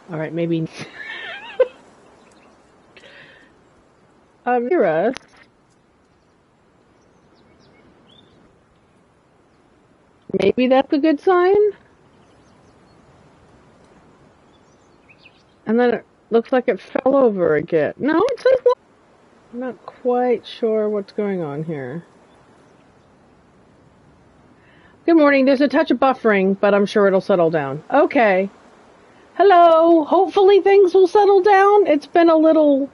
All right, maybe. Hear us. Maybe that's a good sign. And then it looks like it fell over again. No, it says live. I'm not quite sure what's going on here. Good morning. There's a touch of buffering, but I'm sure it'll settle down. Okay. Hello. Hopefully things will settle down. It's been a little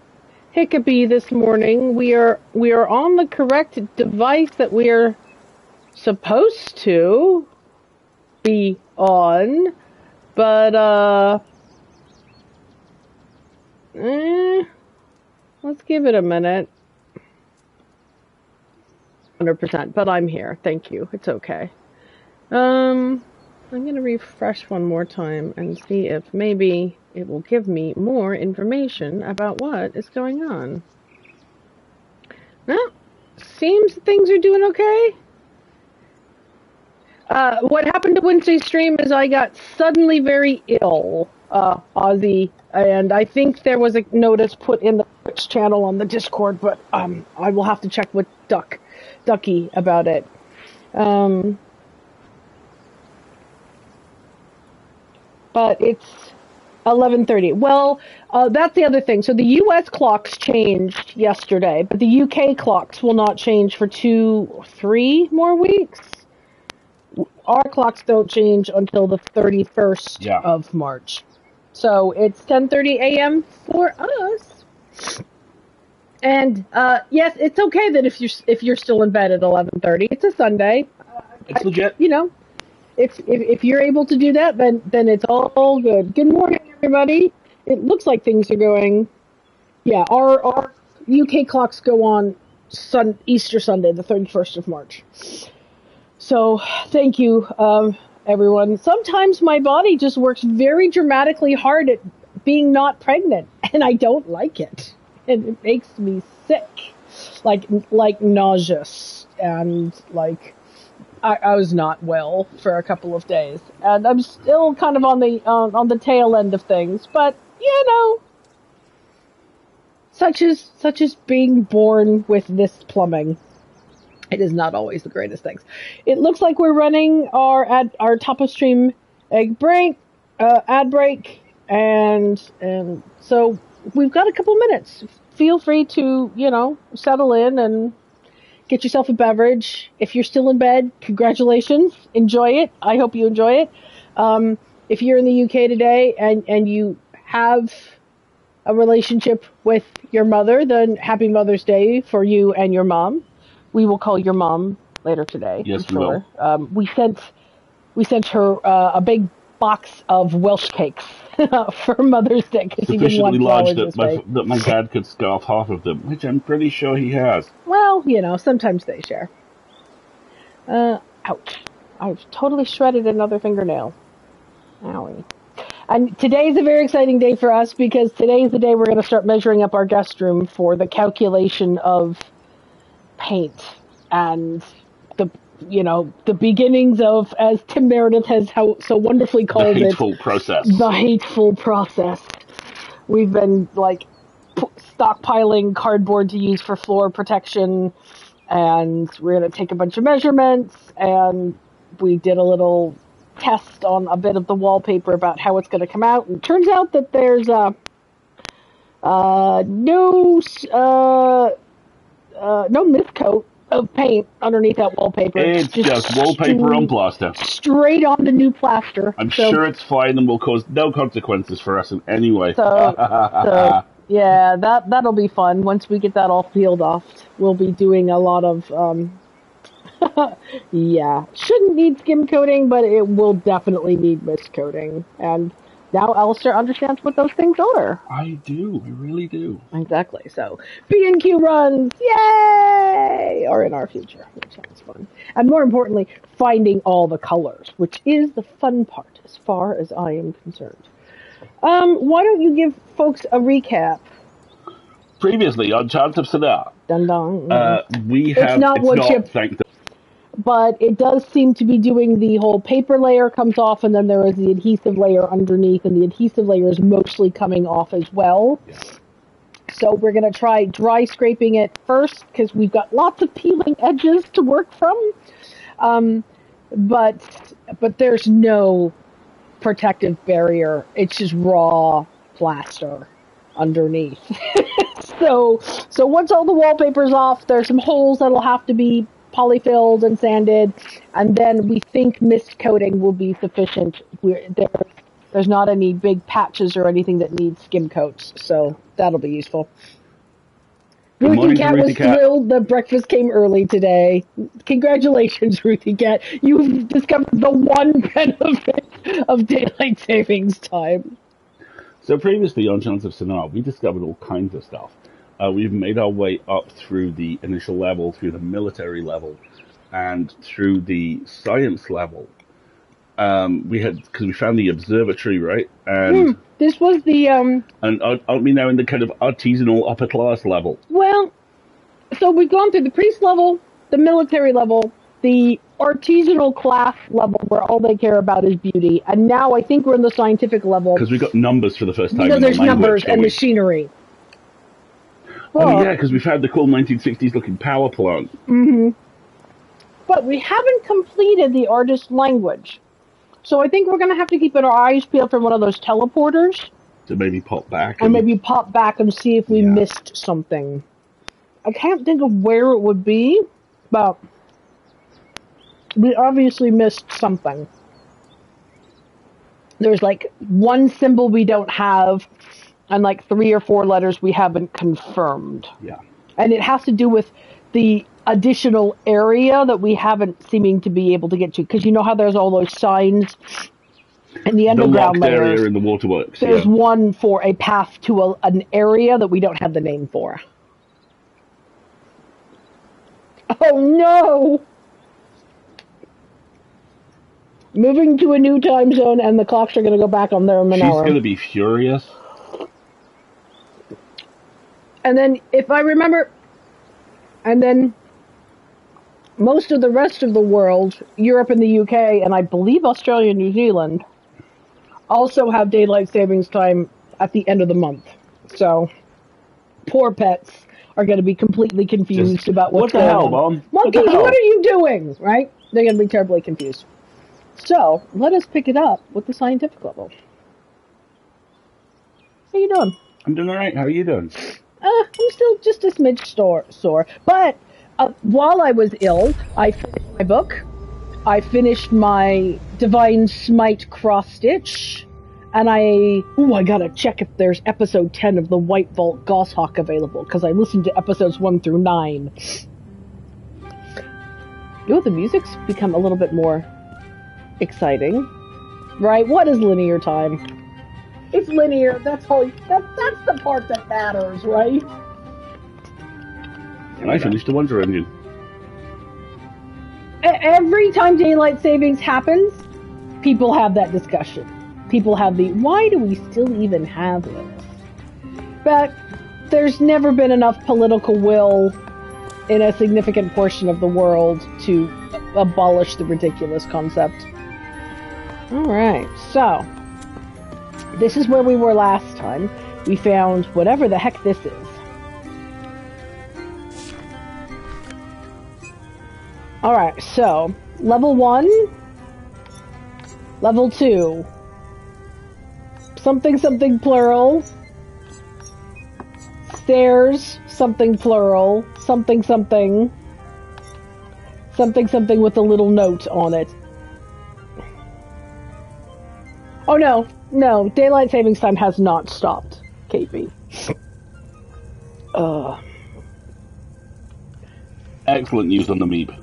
hiccupy this morning. We are on the correct device that we are supposed to be on, but let's give it a minute. 100%, but I'm here. Thank you. It's okay. I'm going to refresh one more time and see if maybe it will give me more information about what is going on. No, seems things are doing okay. What happened to Wednesday's stream is I got suddenly very ill, Ozzy, and I think there was a notice put in the Twitch channel on the Discord, but I will have to check with Ducky about it. But it's 11:30. Well, that's the other thing. So the U.S. clocks changed yesterday, but the U.K. clocks will not change for 2-3 more weeks. Our clocks don't change until the 31st of March. So it's 10:30 a.m. for us. And yes, it's okay that if you're still in bed at 11:30. It's a Sunday. It's legit. You know. If you're able to do that, then it's all good. Good morning, everybody. It looks like things are going. Yeah, our UK clocks go on Easter Sunday, the 31st of March. So thank you, everyone. Sometimes my body just works very dramatically hard at being not pregnant, and I don't like it, and it makes me sick, like nauseous, and like. I was not well for a couple of days, and I'm still kind of on the tail end of things. But you know, such as being born with this plumbing, it is not always the greatest things. It looks like we're running our top of stream ad break, and so we've got a couple minutes. Feel free to settle in and. Get yourself a beverage. If you're still in bed, congratulations. Enjoy it. I hope you enjoy it. If you're in the UK today and you have a relationship with your mother, then happy Mother's Day for you and your mom. We will call your mom later today. Yes, we will. We sent her a big box of Welsh cakes for Mother's Day because he didn't want large that my dad could scarf half of them, which I'm pretty sure he has. Well, sometimes they share. Ouch. I've totally shredded another fingernail. Owie. And today is a very exciting day for us because today is the day we're going to start measuring up our guest room for the calculation of paint and the beginnings of, as Tim Meredith has so wonderfully called the hateful process. The hateful process. We've been stockpiling cardboard to use for floor protection, and we're going to take a bunch of measurements, and we did a little test on a bit of the wallpaper about how it's going to come out, and it turns out that there's no miscoat of paint underneath that wallpaper. It's just wallpaper on plaster. Straight on the new plaster. I'm sure it's fine and will cause no consequences for us in any way. So yeah, that'll be fun. Once we get that all peeled off, we'll be doing a lot of yeah. Shouldn't need skim coating, but it will definitely need mist coating. And now Alistair understands what those things are. I do. I really do. Exactly. So, B&Q runs, yay, are in our future, which sounds fun. And more importantly, finding all the colors, which is the fun part as far as I am concerned. Why don't you give folks a recap? Previously on Chants of Sennaar, Dun dun. we have... It's not wood chip. Thank but it does seem to be doing the whole paper layer comes off, and then there is the adhesive layer underneath, and the adhesive layer is mostly coming off as well. Yeah. So we're going to try dry scraping it first, because we've got lots of peeling edges to work from. But there's no protective barrier. It's just raw plaster underneath. So once all the wallpaper's off, there's some holes that'll have to be polyfilled and sanded, and then we think mist coating will be sufficient. There's not any big patches or anything that needs skim coats, so that'll be useful. Ruthie Cat was thrilled that breakfast came early today. Congratulations, Ruthie Cat. You've discovered the one benefit of daylight savings time. So previously on Chants of Sennaar, we discovered all kinds of stuff. We've made our way up through the initial level, through the military level, and through the science level. Because we found the observatory, right? And this was the and aren't we now in the kind of artisanal upper class level? Well, so we've gone through the priest level, the military level, the artisanal class level, where all they care about is beauty, and now I think we're in the scientific level. Because we got numbers for the first time. No, there's numbers and machinery. Oh, yeah, because we've had the cool 1960s-looking power plant. Mm-hmm. But we haven't completed the artist language. So I think we're going to have to keep our eyes peeled for one of those teleporters. To maybe pop back. And maybe pop back and see if we missed something. I can't think of where it would be, but we obviously missed something. There's like one symbol we don't have, and like 3 or 4 letters we haven't confirmed. Yeah. And it has to do with the additional area that we haven't seeming to be able to get to. Because you know how there's all those signs in the underground layers? The area in the waterworks. There's one for a path to an area that we don't have the name for. Oh no! Moving to a new time zone, and the clocks are going to go back on there in an hour. She's going to be furious. And then, if I remember, and then most of the rest of the world, Europe and the UK, and I believe Australia and New Zealand, also have daylight savings time at the end of the month. So, poor pets are going to be completely confused about what's going on. What the hell, Mom? Monkeys, what are you doing? Right? They're going to be terribly confused. So, let us pick it up with the scientific level. How you doing? I'm doing all right. How are you doing? I'm still just a smidge sore. But while I was ill, I finished my book. I finished my Divine Smite cross-stitch. And I gotta check if there's episode 10 of the White Vault Goshawk available, because I listened to episodes 1 through 9. You know, the music's become a little bit more exciting. Right? What is linear time? It's linear. That's all. That's the part that matters, right? And I finished the Wonder Onion. Every time daylight savings happens, people have that discussion. People have the, why do we still even have this? But there's never been enough political will in a significant portion of the world to abolish the ridiculous concept. Alright, so this is where we were last time. We found whatever the heck this is. Alright, so level 1, level 2, something something plural, stairs, something plural, something something, something something with a little note on it. Oh no, daylight savings time has not stopped, KP. Excellent news on the Meep.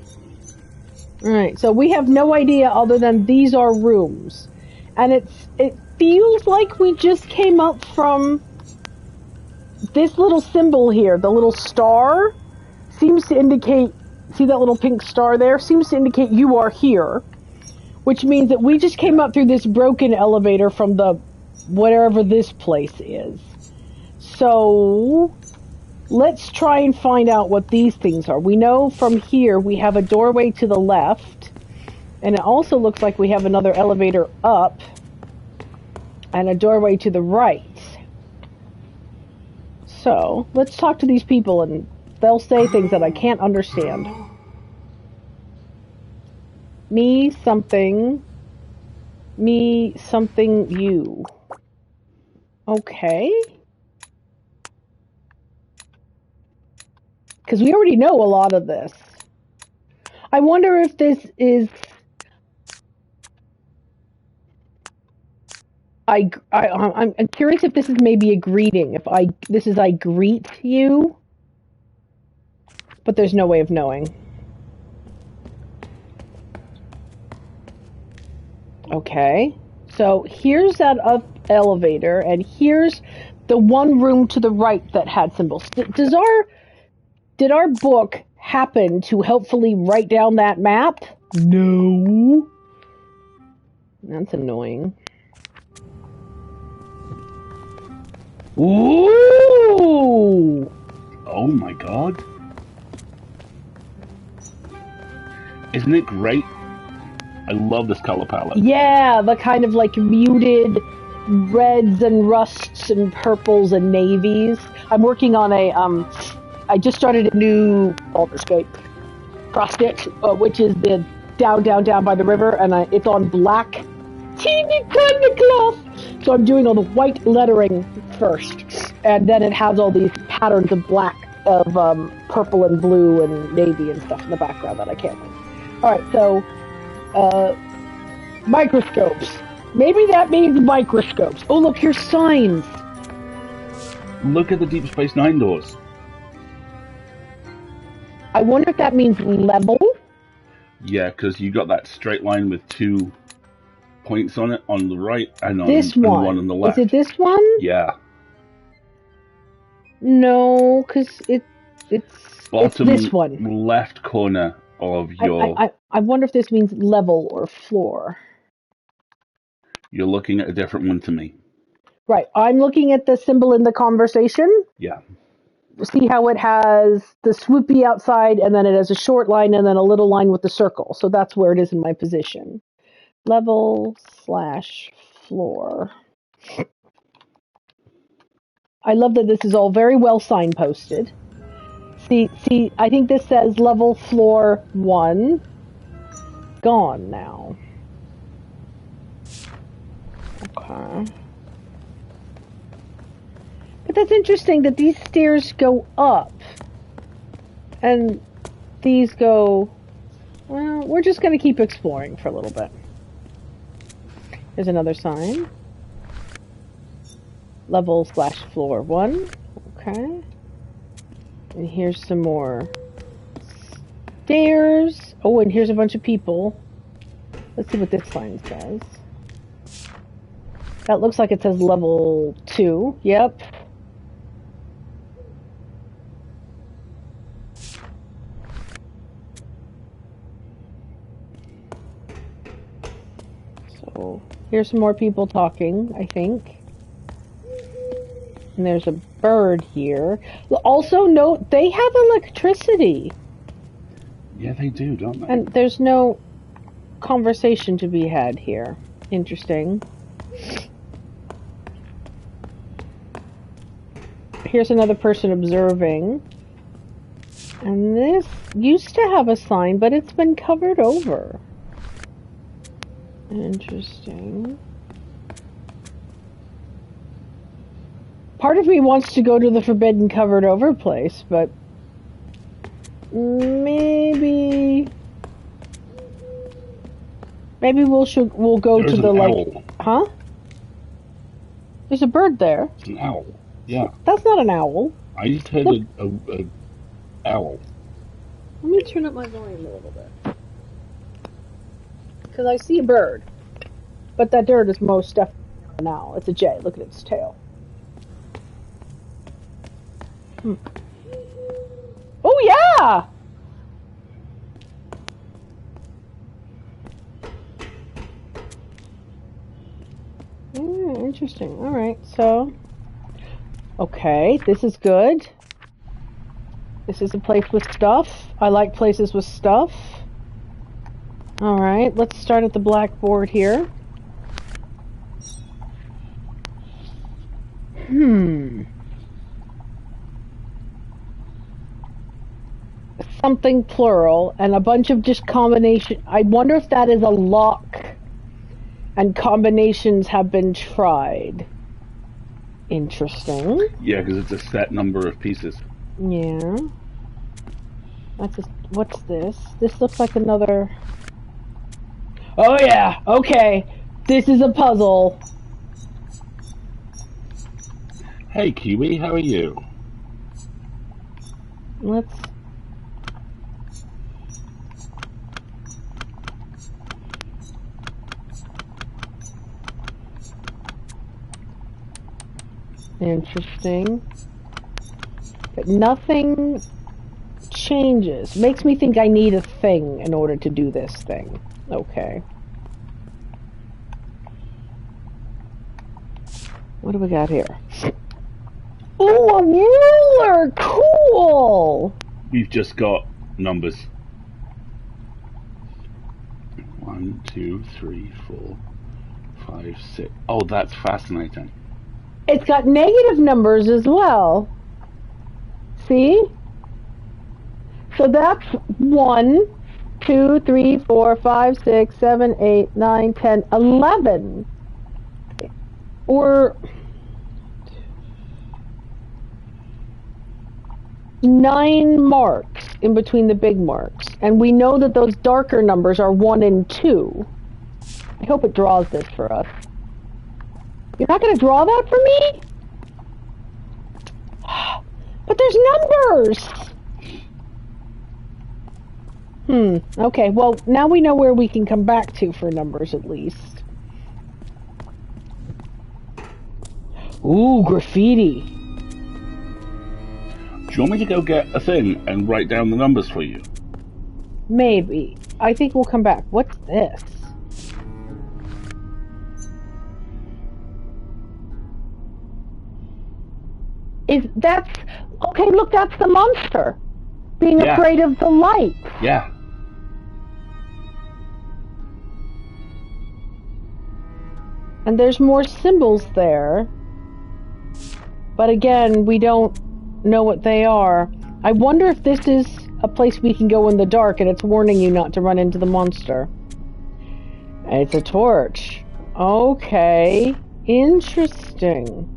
Alright, so we have no idea other than these are rooms. And it feels like we just came up from this little symbol here, the little star, seems to indicate, see that little pink star there? Seems to indicate you are here. Which means that we just came up through this broken elevator from the whatever this place is. So Let's try and find out what these things are. We know from here we have a doorway to the left, and it also looks like we have another elevator up and a doorway to the right. So, let's talk to these people and they'll say things that I can't understand. Me something you. Okay. Because we already know a lot of this. I wonder if this is... I'm curious if this is maybe a greeting. If this is I greet you. But there's no way of knowing. Okay. So here's that up elevator, and here's the one room to the right that had symbols. Did our book happen to helpfully write down that map? No. That's annoying. Ooh! Oh my god. Isn't it great? I love this color palette. Yeah, the kind of like muted reds and rusts and purples and navies. I'm working on I just started a new Baldur's Gate cross-stitch, which is the down by the river, and it's on black, teeny tiny cloth. So I'm doing all the white lettering first, and then it has all these patterns of black, of purple and blue and navy and stuff in the background that I can't read. All right, so microscopes. Maybe that means microscopes. Oh, look, here's signs. Look at the Deep Space Nine doors. I wonder if that means level. Yeah, because you got that straight line with 2 points on it on the right and on this and one. one on the left. Is it this one? Yeah. No, because it's Bottom this one. Left corner of your... I wonder if this means level or floor. You're looking at a different one to me. Right. I'm looking at the symbol in the conversation. Yeah. See how it has the swoopy outside, and then it has a short line and then a little line with the circle. So that's where it is in my position. Level/floor. I love that this is all very well signposted. See, I think this says level floor 1. Gone now. Okay. But that's interesting that these stairs go up. And these go... Well, we're just going to keep exploring for a little bit. Here's another sign. Level/floor 1. Okay. And here's some more stairs. Oh, and here's a bunch of people. Let's see what this sign says. That looks like it says level 2. Yep. So, here's some more people talking, I think. And there's a bird here. Also note, they have electricity. Yeah, they do, don't they? And there's no conversation to be had here. Interesting. Here's another person observing. And this used to have a sign, but it's been covered over. Interesting. Part of me wants to go to the forbidden covered over place, but maybe we'll go to the owl. Huh? There's a bird there. It's an owl. Yeah. That's not an owl. I just heard a owl. Let me turn up my volume a little bit. Because I see a bird. But that bird is most definitely an owl. It's a jay. Look at its tail. Oh, yeah! Interesting. Alright, so... Okay, this is good. This is a place with stuff. I like places with stuff. Alright, let's start at the blackboard here. Something plural and a bunch of just combination. I wonder if that is a lock and combinations have been tried. Interesting. Yeah, because it's a set number of pieces. Yeah. What's this? This looks like another... Oh yeah, okay. This is a puzzle. Hey Kiwi, how are you? Let's... Interesting. But nothing changes. Makes me think I need a thing in order to do this thing. Okay. What do we got here? Ooh, a ruler! Cool! We've just got numbers. 1, 2, 3, 4, 5, 6. Oh, that's fascinating. It's got negative numbers as well. See? So that's 1, 2, 3, 4, 5, 6, 7, 8, 9, 10, 11. Or 9 marks in between the big marks. And we know that those darker numbers are 1 and 2. I hope it draws this for us. You're not going to draw that for me? But there's numbers! Okay, well, now we know where we can come back to for numbers, at least. Ooh, graffiti. Do you want me to go get a thing and write down the numbers for you? Maybe. I think we'll come back. What's this? Okay, look, that's the monster. Being afraid of the light. Yeah. And there's more symbols there. But again, we don't know what they are. I wonder if this is a place we can go in the dark and it's warning you not to run into the monster. And it's a torch. Okay. Interesting.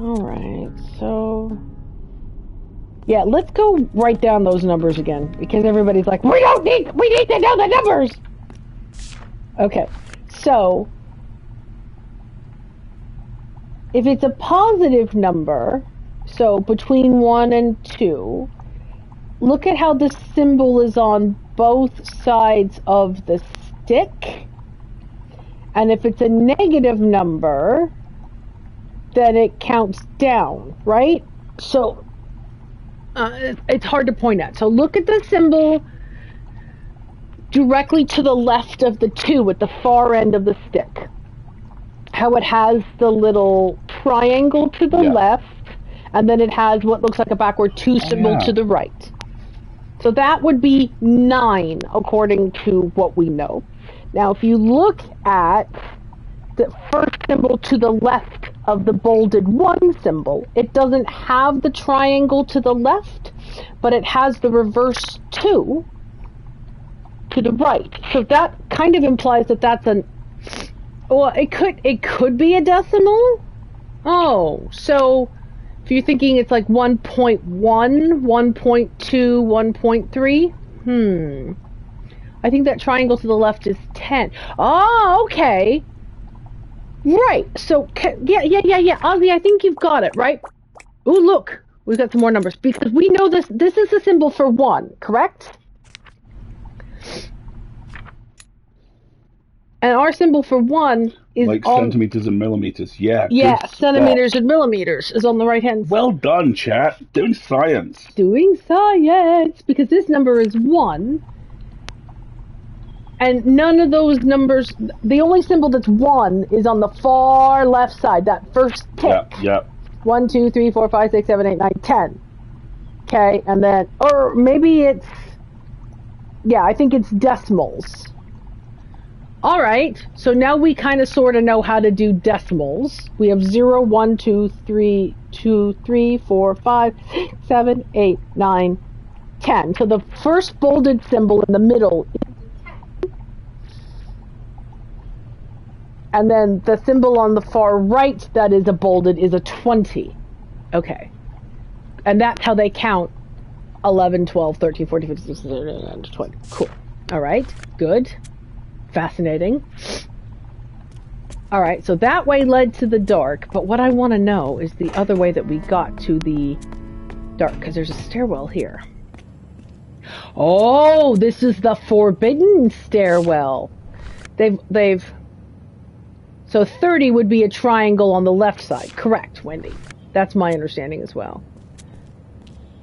Alright, so... Yeah, let's go write down those numbers again. Because everybody's like, we need to know the numbers! Okay, so... If it's a positive number, so between 1 and 2, look at how the symbol is on both sides of the stick. And if it's a negative number, then it counts down, right? So, it's hard to point at. So look at the symbol directly to the left of the 2 at the far end of the stick. How it has the little triangle to the left, and then it has what looks like a backward 2 symbol to the right. So that would be 9, according to what we know. Now, if you look at the first symbol to the left of the bolded 1 symbol, it doesn't have the triangle to the left, but it has the reverse 2 to the right. So that kind of implies that that's an... Well, it could be a decimal? Oh, so if you're thinking it's like 1.1, 1.2, 1.3, I think that triangle to the left is 10. Oh, okay. Right, so, yeah. Ozzy, I think you've got it, right? Ooh, look, we've got some more numbers, because we know this is a symbol for 1, correct? And our symbol for 1 is like centimeters and millimeters, yeah. Yeah, centimeters and millimeters is on the right-hand side. Well done, chat. Doing science. Doing science, because this number is 1. And none of those numbers, the only symbol that's 1 is on the far left side, that first tick. Yeah. 1, 2, 3, 4, 5, 6, 7, 8, 9, 10. Okay, and then, or maybe it's, yeah, I think it's decimals. All right, so now we kind of sort of know how to do decimals. We have 0, 1, 2, 3, 2, 3, 4, 5, 6, 7, 8, 9, 10. So the first bolded symbol in the middle is 10. And then the symbol on the far right that is a bolded is a 20. Okay. And that's how they count 11, 12, 13, 14, 15, 16, 17, 18, 20. Cool. All right, good. Fascinating. All right, so that way led to the dark, but what I want to know is the other way that we got to the dark, because there's a stairwell here. Oh, this is the forbidden stairwell. They've so 30 would be a triangle on the left side. Correct, Wendy. That's my understanding as well.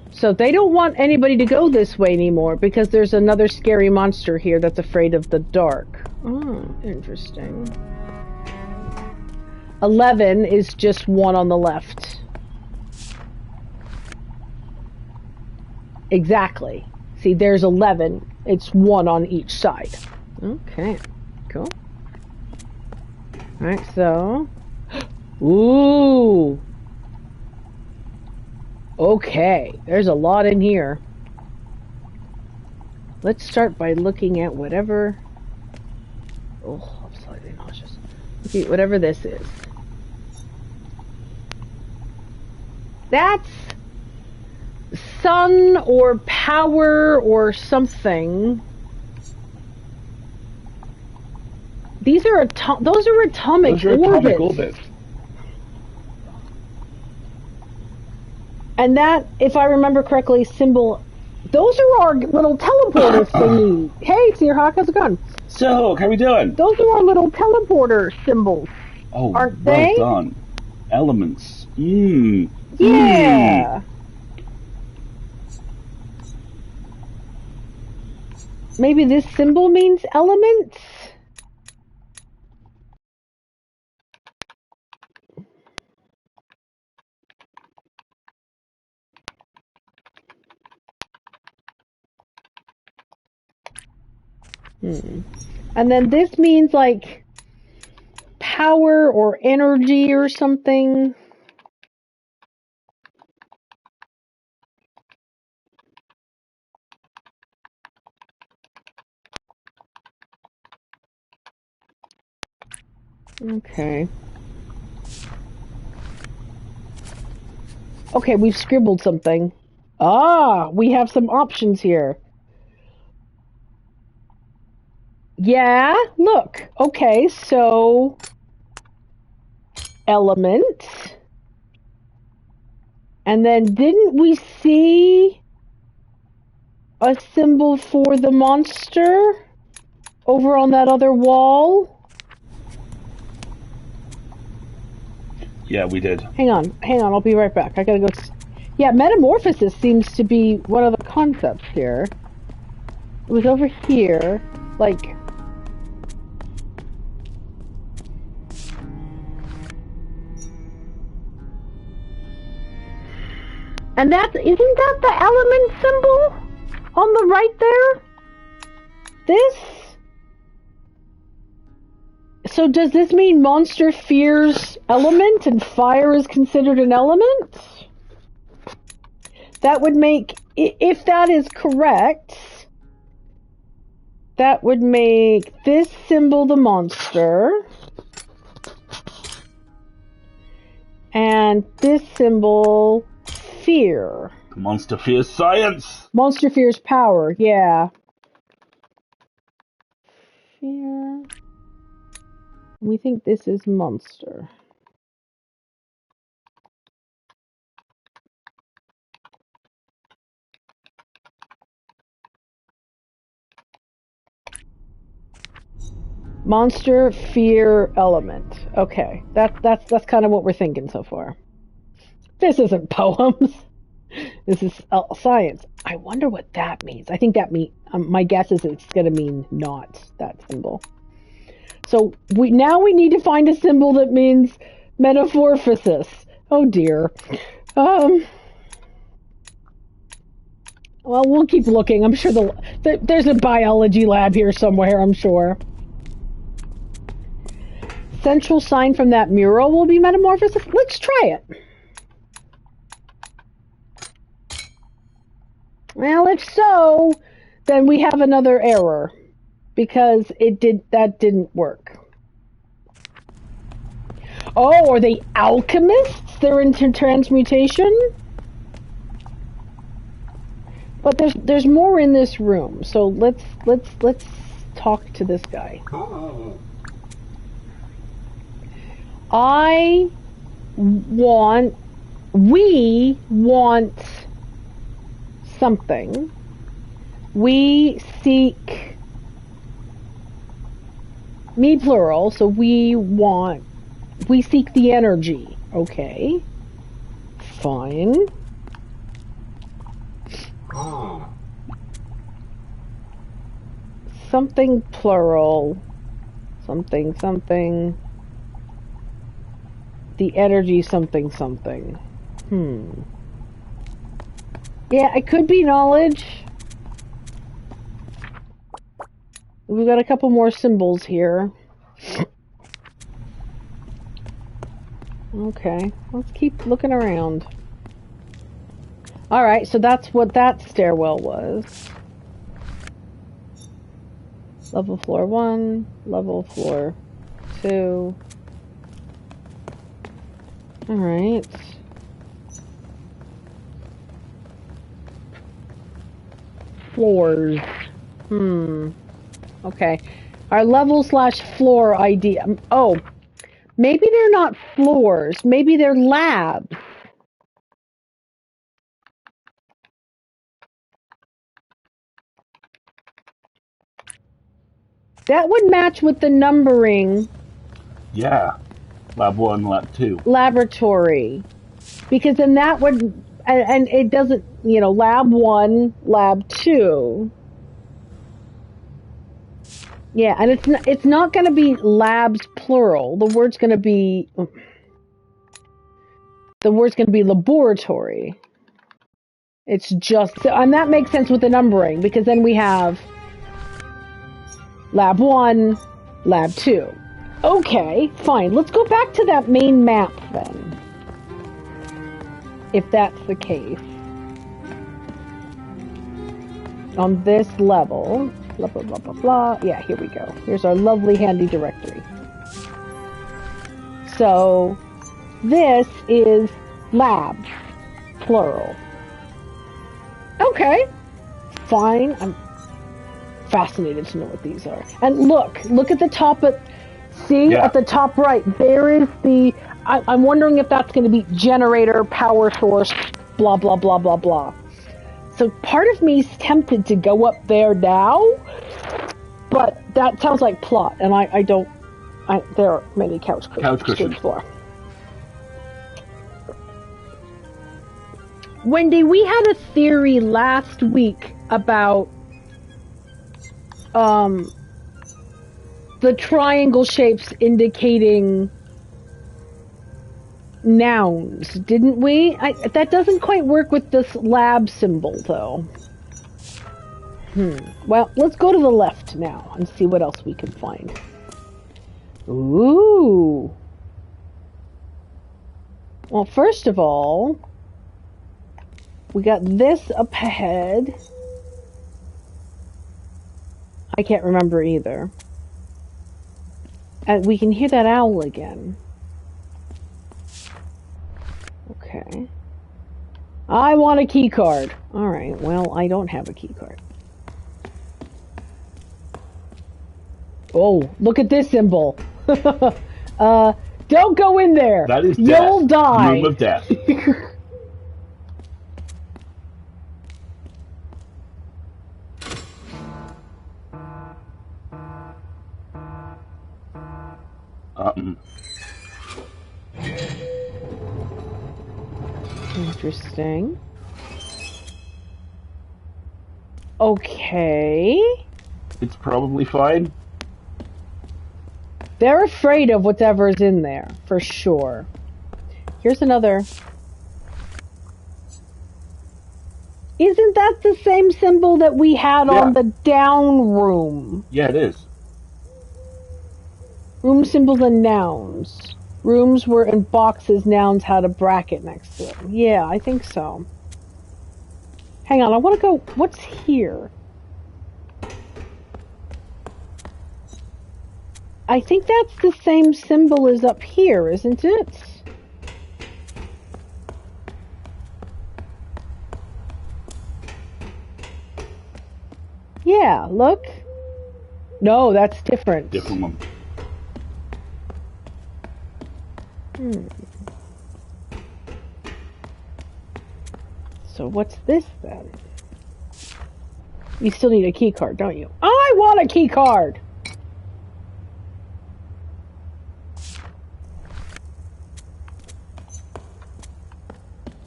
So they don't want anybody to go this way anymore because there's another scary monster here that's afraid of the dark. Oh, interesting. 11 is just one on the left. Exactly. See, there's 11. It's one on each side. Okay, cool. Alright, so... Ooh! Okay, there's a lot in here. Let's start by looking at whatever... Oh, I'm slightly nauseous. Okay, whatever this is. That's sun or power or something. These are those are atomic orbits. And that, if I remember correctly, symbol. Those are our little teleporter thingy. Hey, Searhawk, how's it going? So, how we doing? Those are our little teleporter symbols. Oh, aren't well they? done. Elements. Yeah. Maybe this symbol means elements? And then this means like power or energy or something. Okay. Okay, we've scribbled something. Ah, we have some options here. Yeah, look. Okay, so element. And then didn't we see a symbol for the monster over on that other wall? Yeah, we did. Hang on, I'll be right back. I gotta go. Yeah, metamorphosis seems to be one of the concepts here. It was over here, like... And isn't that the element symbol on the right there? This? So does this mean monster fears element and fire is considered an element? That would make, if that is correct, that would make this symbol the monster. And this symbol, fear. The monster fears science! Monster fears power, yeah. Fear. We think this is monster. Monster fear element. Okay, that's kind of what we're thinking so far. This isn't poems. This is science. I wonder what that means. I think that my guess is it's going to mean not that symbol. So now we need to find a symbol that means metamorphosis. Oh dear. Well, we'll keep looking. I'm sure there's a biology lab here somewhere, I'm sure. Central sign from that mural will be metamorphosis. Let's try it. Well, if so, then we have another error because that didn't work. Oh, are they alchemists? They're into transmutation? But there's more in this room, so let's talk to this guy. Oh. We want something. We seek, me plural, so we seek the energy. Okay. Fine. Oh. Something plural. Something. The energy something. Yeah, it could be knowledge. We've got a couple more symbols here. Okay, let's keep looking around. Alright, so that's what that stairwell was. Level floor 1, level floor 2. Alright. Floors. Okay. Our level/floor ID. Oh, maybe they're not floors. Maybe they're labs. That would match with the numbering. Yeah. Lab 1, Lab 2. Laboratory. Because then that would, and it doesn't, lab 1, lab 2. Yeah, and it's not going to be labs plural. The word's going to be laboratory. It's just, and that makes sense with the numbering because then we have lab 1, lab 2. Okay, fine. Let's go back to that main map then. If that's the case. On this level, blah, blah, blah, blah, blah. Yeah, here we go. Here's our lovely handy directory. So, this is labs, plural. Okay, fine. I'm fascinated to know what these are. And look at the top at the top right, there is I'm wondering if that's going to be generator, power source, blah, blah, blah, blah, blah. So part of me is tempted to go up there now, but that sounds like plot, and there are many couch cushions to explore. Wendy, we had a theory last week about the triangle shapes indicating nouns, didn't we? That doesn't quite work with this lab symbol, though. Well, let's go to the left now and see what else we can find. Ooh. Well, first of all, we got this up ahead. I can't remember either. And we can hear that owl again. Okay. I want a key card. Alright, well, I don't have a key card. Oh, look at this symbol. Don't go in there. That is death. You'll die. Room of death. Interesting. Okay. It's probably fine. They're afraid of whatever's in there, for sure. Here's another. Isn't that the same symbol that we had on the down room? Yeah, it is. Room symbols and nouns. Rooms were in boxes, nouns had a bracket next to them. Yeah, I think so. Hang on, I want to go... What's here? I think that's the same symbol as up here, isn't it? Yeah, look. No, that's different. Different one. So what's this then? You still need a key card, don't you? I want a key card!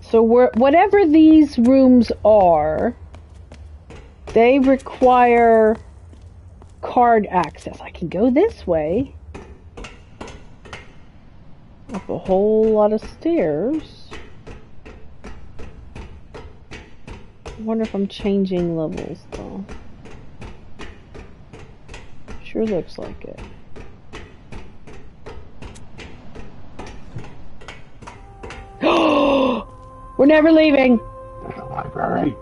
So whatever these rooms are, they require card access. I can go this way. Up a whole lot of stairs. I wonder if I'm changing levels though. Sure looks like it. We're never leaving! There's a library.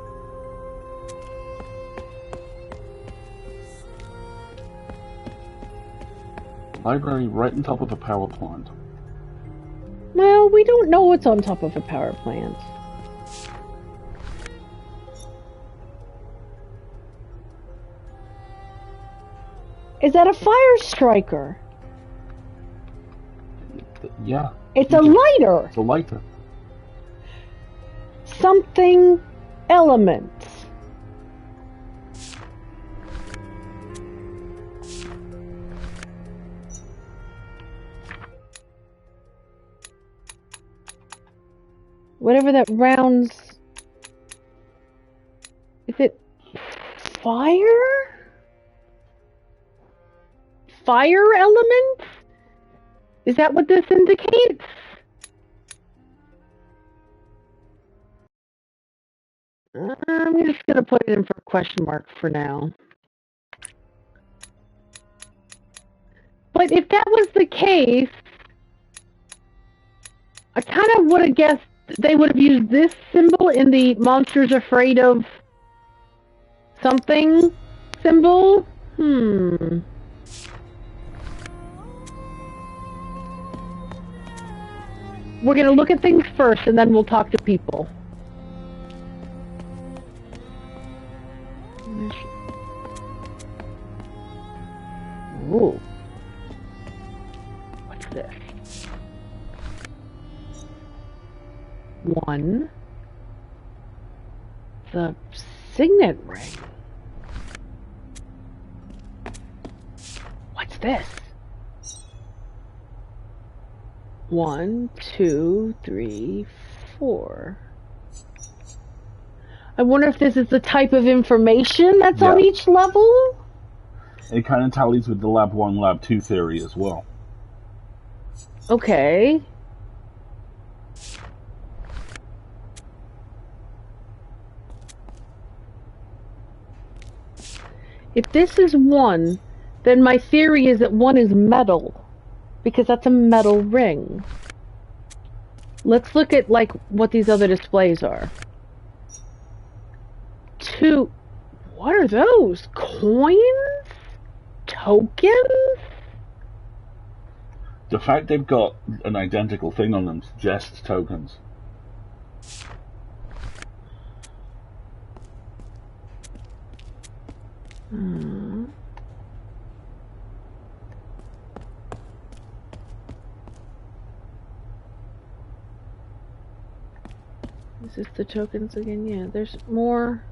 Library right on top of a power plant. Well, we don't know what's on top of a power plant. Is that a fire striker? Yeah. It's a lighter! It's a lighter. Something elements. Whatever that rounds... Is it fire? Fire element? Is that what this indicates? I'm just going to put it in for a question mark for now. But if that was the case, I kind of would have guessed they would have used this symbol in the monsters afraid of something symbol. We're going to look at things first and then we'll talk to people. Ooh. What's this? One. The signet ring. What's this? 1, 2, 3, 4. I wonder if this is the type of information that's on each level? It kind of tallies with the Lab 1, Lab 2 theory as well. Okay. If this is 1, then my theory is that 1 is metal. Because that's a metal ring. Let's look at, like, what these other displays are. 2... What are those? Coins? Tokens? The fact they've got an identical thing on them suggests tokens. Is this the tokens again? Yeah, there's more.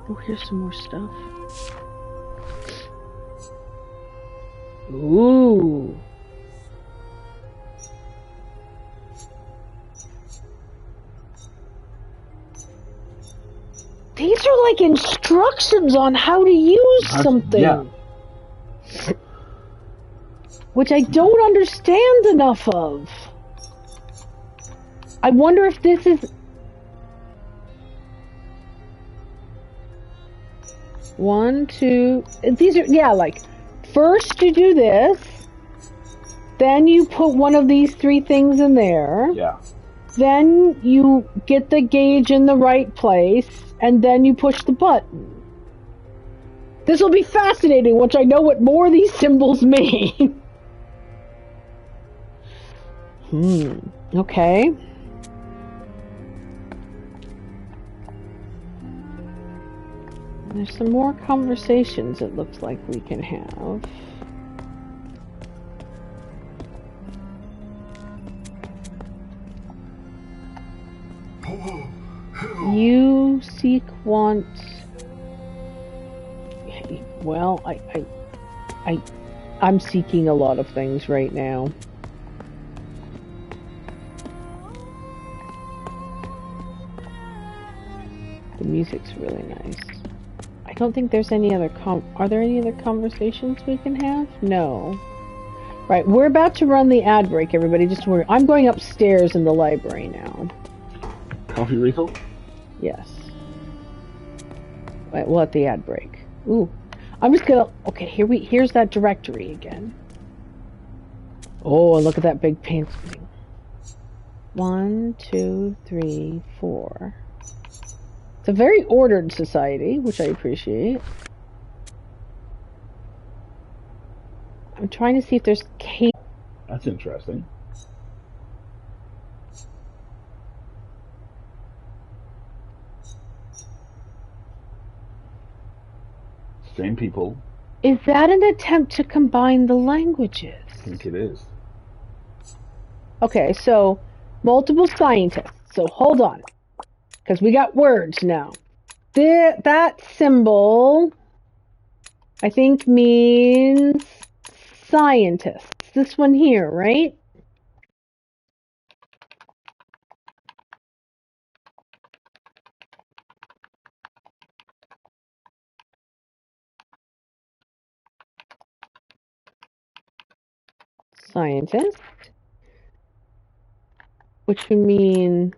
Oh, here's some more stuff. Ooh. These are like instructions on how to use something. Yeah. Which I don't understand enough of. I wonder if this is... One, two... These are... Yeah, like, first you do this, then you put one of these three things in there. Yeah. Then you get the gauge in the right place, and then you push the button. This will be fascinating once I know what more of these symbols mean. Okay. There's some more conversations it looks like we can have. You seek, want... Well, I'm seeking a lot of things right now. The music's really nice. I don't think there's any other are there any other conversations we can have? No. Right, we're about to run the ad break, everybody. Just worry. I'm going upstairs in the library now. Coffee refill? Yes. Right, we'll have the ad break. Ooh. I'm just gonna... Okay, here's that directory again. Oh, look at that big painting. 1, 2, 3, 4. It's a very ordered society, which I appreciate. I'm trying to see if there's cake. That's interesting. Same people. Is that an attempt to combine the languages? I think it is. Okay, so multiple scientists. So hold on, because we got words now. That symbol, I think, means scientists. This one here, right? Scientist, which would mean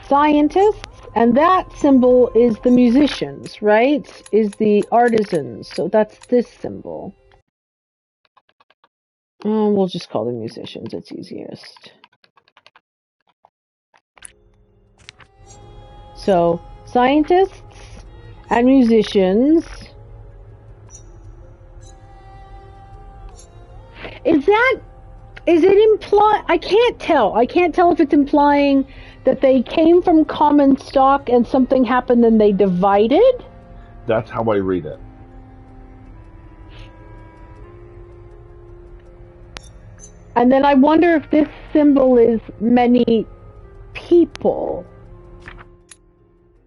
scientists, and that symbol is the musicians, right? Is the artisans, so that's this symbol. We'll just call them musicians, it's easiest. So, scientists and musicians. Is it imply? I can't tell. I can't tell if it's implying that they came from common stock and something happened and they divided. That's how I read it. And then I wonder if this symbol is many people.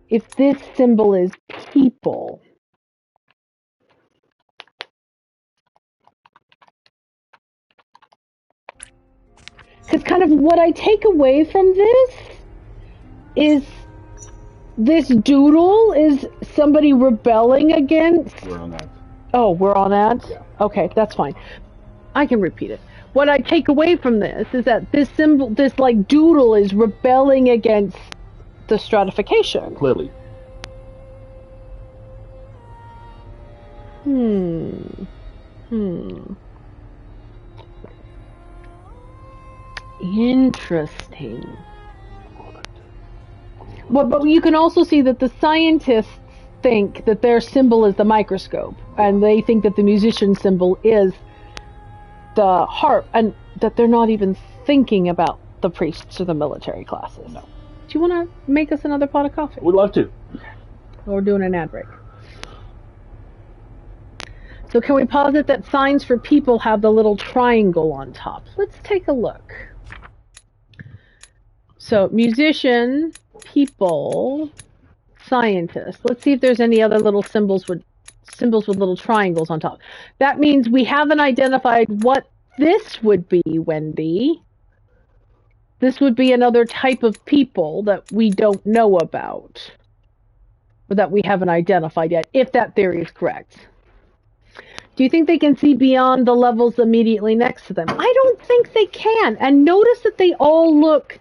If this symbol is people. Because kind of what I take away from this is this doodle is somebody rebelling against... We're on that. Oh, we're on that? Yeah. Okay, that's fine. I can repeat it. What I take away from this is that this symbol, this like doodle is rebelling against the stratification. Clearly. Interesting. But you can also see that the scientists think that their symbol is the microscope, and they think that the musician symbol is the harp, and that they're not even thinking about the priests or the military classes. No. Do you want to make us another pot of coffee? We'd love to. We're doing an ad break. So can we posit that signs for people have the little triangle on top? Let's take a look. So musician, people, scientist. Let's see if there's any other little symbols with little triangles on top. That means we haven't identified what this would be, Wendy. This would be another type of people that we don't know about, or that we haven't identified yet, if that theory is correct. Do you think they can see beyond the levels immediately next to them? I don't think they can. And notice that they all look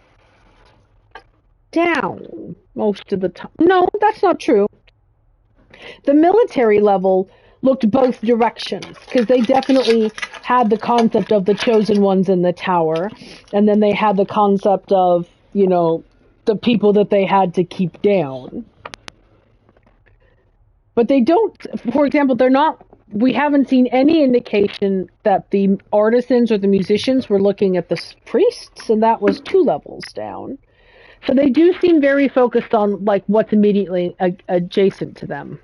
down most of the time. No, that's not true. The military level looked both directions, because they definitely had the concept of the chosen ones in the tower, and then they had the concept of, you know, the people that they had to keep down. But they don't, for example, we haven't seen any indication that the artisans or the musicians were looking at the priests, and that was 2 levels down. So they do seem very focused on like what's immediately adjacent to them.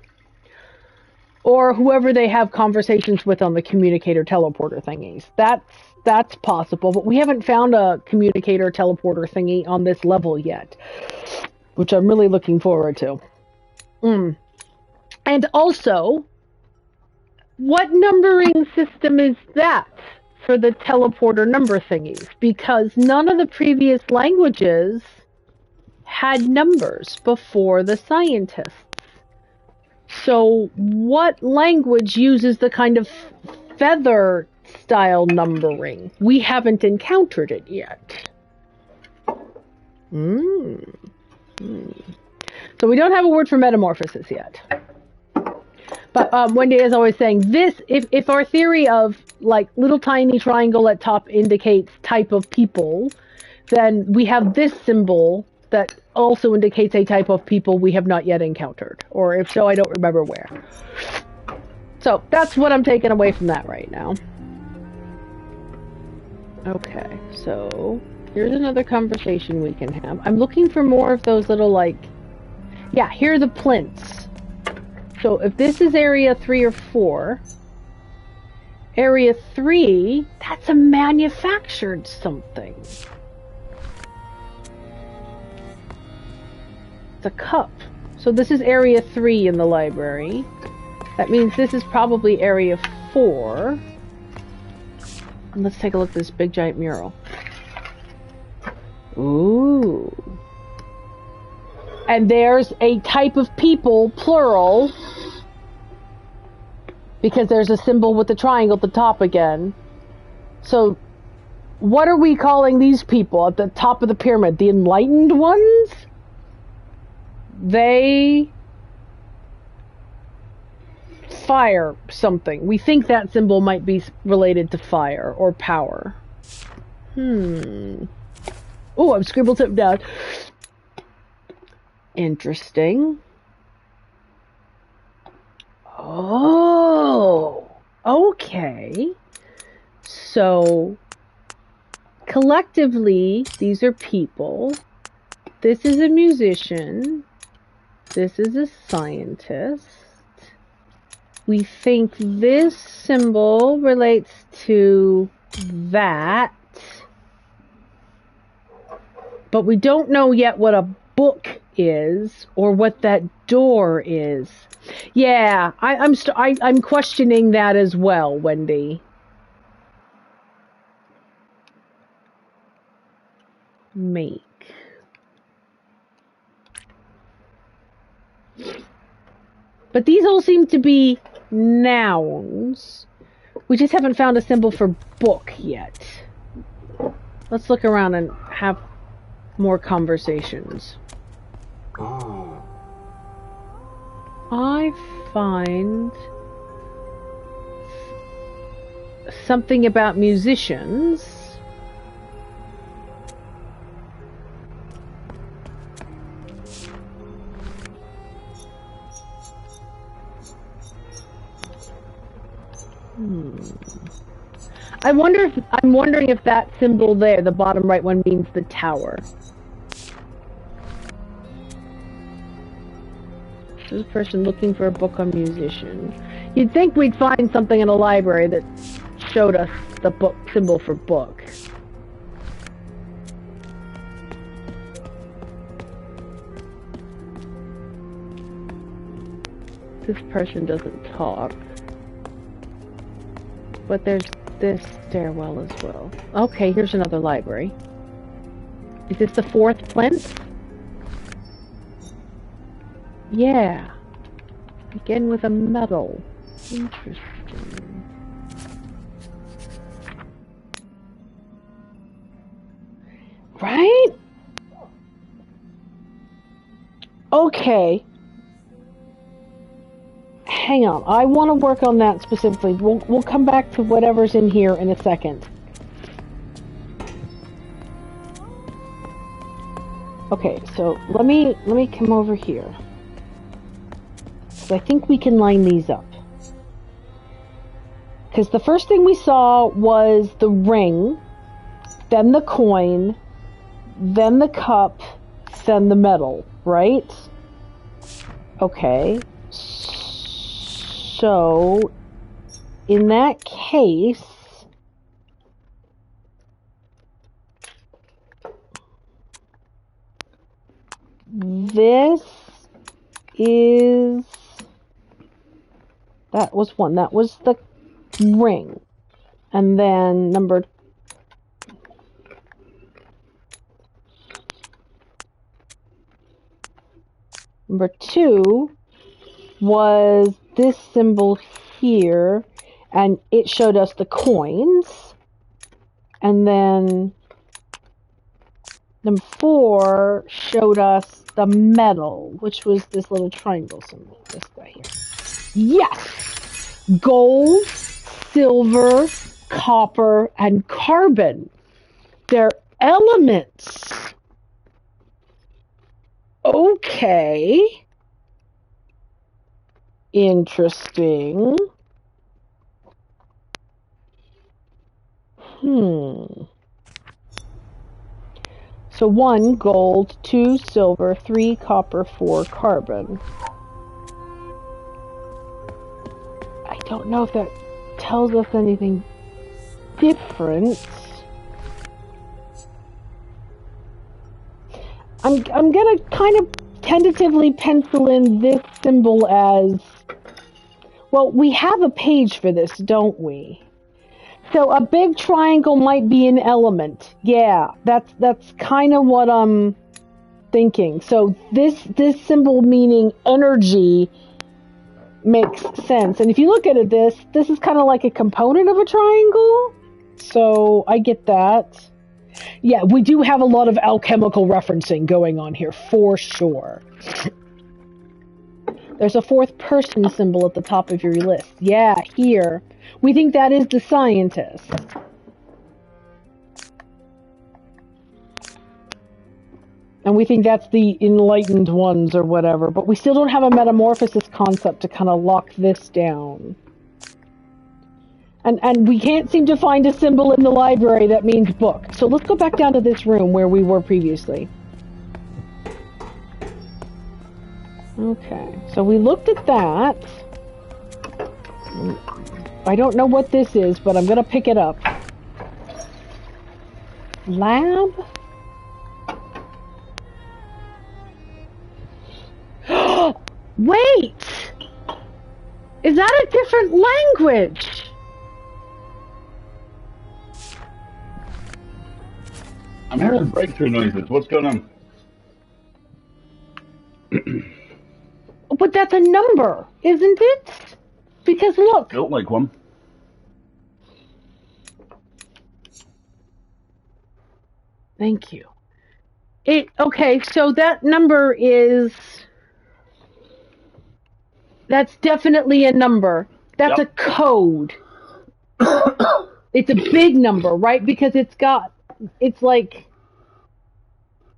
Or whoever they have conversations with on the communicator teleporter thingies. That's possible, but we haven't found a communicator teleporter thingy on this level yet, which I'm really looking forward to. And also, what numbering system is that for the teleporter number thingies? Because none of the previous languages had numbers before the scientists. So what language uses the kind of feather style numbering? We haven't encountered it yet. So we don't have a word for metamorphosis yet. But Wendy is always saying this, if our theory of like little tiny triangle at top indicates type of people, then we have this symbol that also indicates a type of people we have not yet encountered. Or if so, I don't remember where. So that's what I'm taking away from that right now. Okay, so here's another conversation we can have. I'm looking for more of those little like... Yeah, here are the plinths. So if this is area 3 or 4, area 3, that's a manufactured something. It's a cup. So this is area 3 in the library. That means this is probably area 4. And let's take a look at this big giant mural. Ooh. And there's a type of people, plural, because there's a symbol with the triangle at the top again. So, what are we calling these people at the top of the pyramid? The enlightened ones? They fire something. We think that symbol might be related to fire or power. Oh, I've scribbled something down. Interesting. Oh, okay. So, collectively, these are people. This is a musician. This is a scientist. We think this symbol relates to that. But we don't know yet what a book is or what that door is. Yeah, I'm questioning that as well, Wendy. Make. But these all seem to be nouns. We just haven't found a symbol for book yet. Let's look around and have more conversations. I find something about musicians. I'm wondering if that symbol there, the bottom right one, means the tower. This person looking for a book on musician. You'd think we'd find something in a library that showed us the book symbol for book. This person doesn't talk. But there's this stairwell as well. Okay, here's another library. Is this the 4th plinth? Yeah. Again with a medal. Interesting. Right? Okay. Hang on. I want to work on that specifically. We'll come back to whatever's in here in a second. Okay, so let me come over here. So I think we can line these up. Because the first thing we saw was the ring, then the coin, then the cup, then the medal, right? Okay. So, in that case, this is, that was one, that was the ring. And then number two was this symbol here, and it showed us the coins. And then number 4 showed us the medal, which was this little triangle symbol, this guy here. Yes! Gold, silver, copper, and carbon. They're elements. Okay. Interesting. So 1 gold, 2 silver, 3 copper, 4 carbon. I don't know if that tells us anything different. I'm gonna kind of tentatively pencil in this symbol as, well, we have a page for this, don't we? So a big triangle might be an element. Yeah, that's kind of what I'm thinking. So this symbol meaning energy makes sense. And if you look at it, this is kind of like a component of a triangle. So I get that. Yeah, we do have a lot of alchemical referencing going on here, for sure. There's a 4th person symbol at the top of your list. Yeah, here. We think that is the scientist. And we think that's the enlightened ones or whatever, but we still don't have a metamorphosis concept to kind of lock this down. And we can't seem to find a symbol in the library that means book. So let's go back down to this room where we were previously. Okay, so we looked at that. I don't know what this is, but I'm going to pick it up. Lab? Wait! Is that a different language? I'm hearing breakthrough noises. What's going on? But that's a number, isn't it? Because look. Felt like one. Thank you. Okay, so that number is... That's definitely a number. That's Yep. a code. It's a big number, right? Because it's like...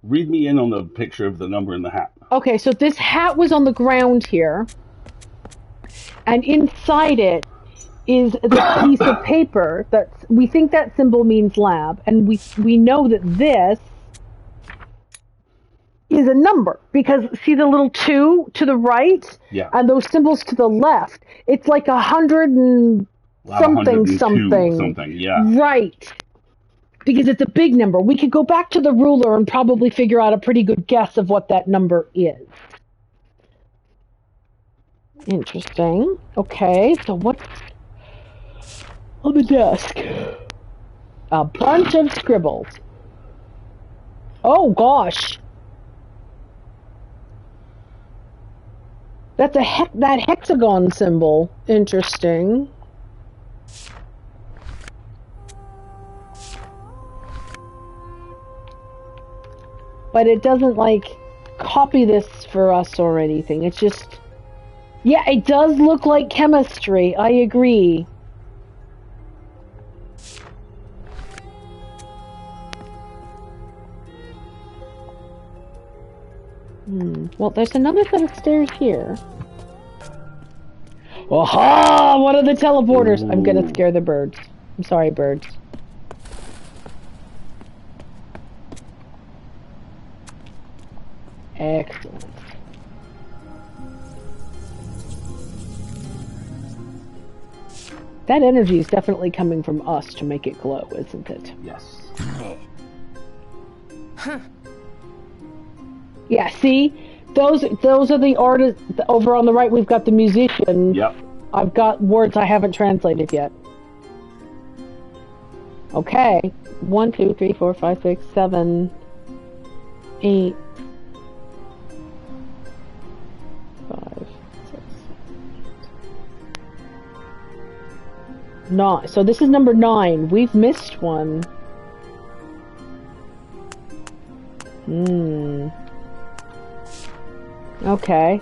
Read me in on the picture of the number in the hat. Okay, so this hat was on the ground here. And inside it is the piece of paper we think that symbol means lab, and we know that this is a number because see the little 2 to the right, Yeah, and those symbols to the left. It's like 100 and something. Something, yeah. Right. Because it's a big number. We could go back to the ruler and probably figure out a pretty good guess of what that number is. Interesting. Okay, so what's on the desk? A bunch of scribbles. Oh gosh. That's that hexagon symbol. Interesting. But it doesn't, like, copy this for us or anything. It's just... Yeah, it does look like chemistry. I agree. Well, there's another set of stairs here. Aha! One of the teleporters! I'm gonna scare the birds. I'm sorry, birds. Excellent. That energy is definitely coming from us to make it glow, isn't it? Yes. Yeah, see? Those are the artists. Over on the right, we've got the musician. Yep. I've got words I haven't translated yet. Okay. 1, 2, 3, 4, 5, 6, 7, 8, 5, 6, 9. So this is number 9. We've missed one. Okay.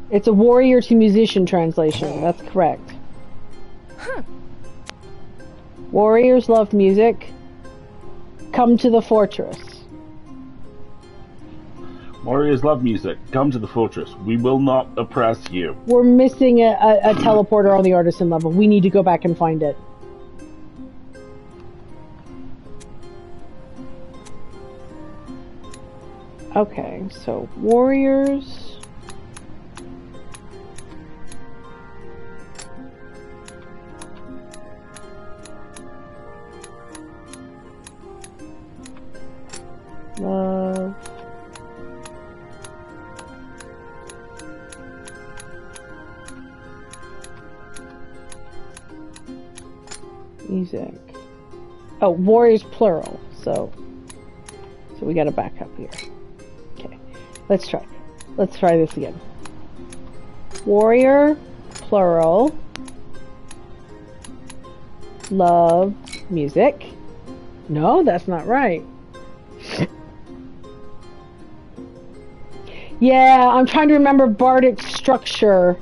It's a warrior to musician translation. That's correct. Warriors love music. Come to the fortress. Warriors love music. Come to the fortress. We will not oppress you. We're missing a teleporter on the artisan level. We need to go back and find it. Okay, so warriors. Love. Music. Oh, warriors plural. So we got to back up here. Okay, let's try. Let's try this again. Warrior plural. Love music. No, that's not right. Yeah, I'm trying to remember bardic structure.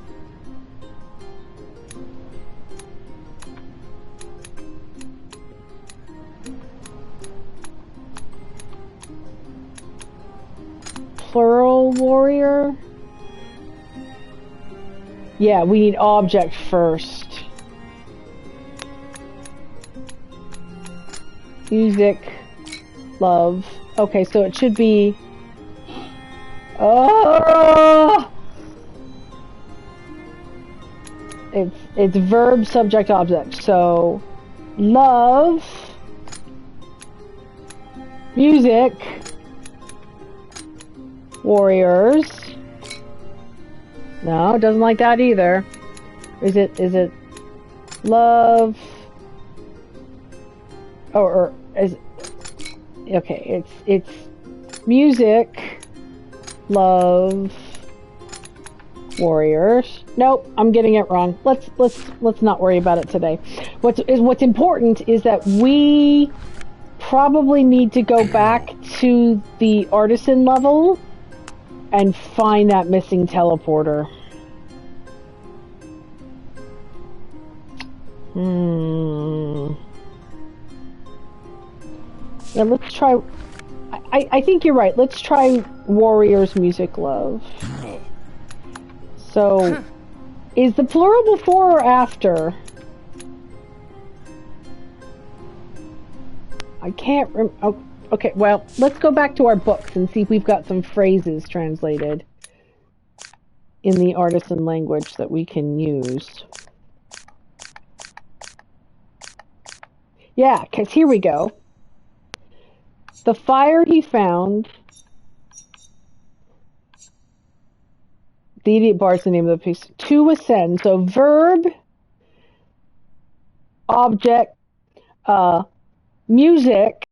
Plural warrior? Yeah, we need object first. Music. Love. Okay, so it should be... Oh! It's verb, subject, object. So, love, music, warriors. No, it doesn't like that either. Is it love? Or is okay? It's music. Love, warriors. Nope, I'm getting it wrong. Let's not worry about it today. What's important is that we probably need to go back to the artisan level and find that missing teleporter. Yeah, let's try. I think you're right. Let's try Warriors Music Love. So, is the plural before or after? I can't oh, okay, well, let's go back to our books and see if we've got some phrases translated in the artisan language that we can use. Yeah, because here we go. The fire he found. The Idiot Bar is the name of the piece. To ascend. So verb, object, music,